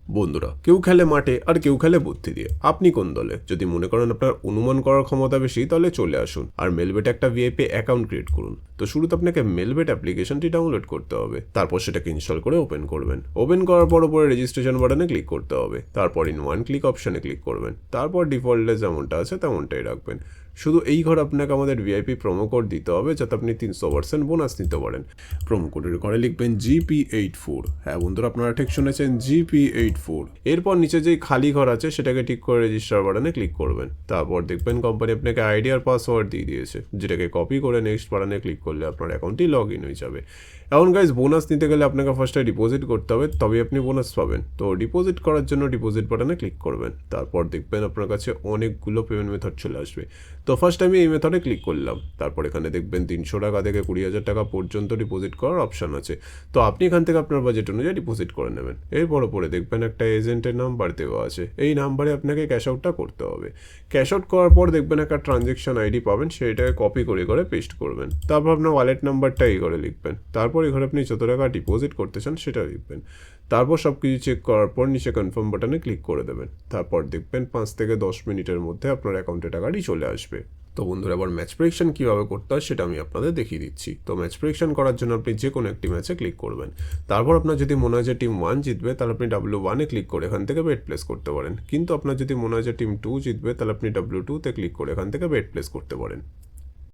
বন্ধুরা, কেউ খেলে মাঠে আর কেউ খেলে বুদ্ধি দিয়ে। আপনি কোন দলে? যদি মনে করেন আপনার অনুমান করার ক্ষমতা বেশি, তাহলে চলে আসুন আর মেলবেট একটা ভিআইপি অ্যাকাউন্ট ক্রিয়েট করুন। তো শুরুতে আপনাকে মেলবেট অ্যাপ্লিকেশনটি ডাউনলোড করতে হবে, তারপর সেটাকে ইনস্টল করে ওপেন করবেন। ওপেন করার পর উপরে রেজিস্ট্রেশন বাটনে ক্লিক করতে হবে, তারপর ইন ওয়ান ক্লিক অপশনে ক্লিক করবেন, তারপর ডিফল্টে যেমনটা আছে তেমনটাই রাখবেন। শুধু এই ঘর আপনাকে আমাদের ভিআইপি প্রোমো কোড দিতে হবে, যাতে আপনি 300% বোনাস নিতে পারেন। প্রোমো কোডের ঘরে লিখবেন GP84। হ্যাঁ বন্ধুরা, আপনারা ঠিক শুনেছেন, GP84। এরপর নিচে যেই খালি ঘর আছে সেটাকে ঠিক করে রেজিস্টার বাটনে ক্লিক করবেন। তারপর দেখবেন কোম্পানি আপনাকে আইডি আর পাসওয়ার্ড দিয়ে দিয়েছে, যেটাকে কপি করে নেক্সট বাটনে ক্লিক করলে আপনার অ্যাকাউন্টটি লগ ইন হয়ে যাবে। এখন গাইজ, বোনাস নিতে গেলে আপনাকে ফার্স্টে ডিপোজিট করতে হবে, তবে আপনি বোনাস পাবেন। তো ডিপোজিট করার জন্য ডিপোজিট বাটনে ক্লিক করবেন। তারপর দেখবেন আপনার কাছে অনেকগুলো পেমেন্ট মেথড চলে আসবে। তো ফার্স্ট আমি এই মেথডে ক্লিক করলাম। তারপর এখানে দেখবেন 300 টাকা থেকে 20,000 টাকা পর্যন্ত ডিপোজিট করার অপশান আছে। তো আপনি এখান থেকে আপনার বাজেট অনুযায়ী ডিপোজিট করে নেবেন। এরপর পরে দেখবেন একটা এজেন্টের নাম্বার দেওয়া আছে, এই নাম্বারে আপনাকে ক্যাশ আউটটা করতে হবে। ক্যাশ আউট করার পর দেখবেন একটা ট্রানজ্যাকশন আইডি পাবেন, সেইটাকে কপি করে পেস্ট করবেন। তারপর আপনার ওয়ালেট নাম্বারটা এই ঘরে লিখবেন। তারপর এই ঘরে আপনি যত টাকা ডিপোজিট করতে চান সেটা লিখবেন। তারপর সব কিছু চেক করার পর নিচে কনফার্ম বাটনে ক্লিক করে দেবেন। তারপর দেখবেন 5 থেকে 10 মিনিটের মধ্যে আপনার অ্যাকাউন্টে টাকাটি চলে আসবে। তো বন্ধুরা, এবার ম্যাচ প্রেডিকশন কীভাবে করতে হয় সেটা আমি আপনাদের দেখিয়ে দিচ্ছি। তো ম্যাচ প্রেডিকশন করার জন্য আপনি যে কোনো একটি ম্যাচে ক্লিক করবেন। তারপর আপনার যদি মনে হয় যে টিম 1 জিতবে, তাহলে আপনি W1-এ ক্লিক করে এখান থেকে বেট প্লেস করতে পারেন। কিন্তু আপনার যদি মনে হয় যে টিম 2 জিতবে, তাহলে আপনি W2-তে ক্লিক করে এখান থেকে বেট প্লেস করতে পারেন।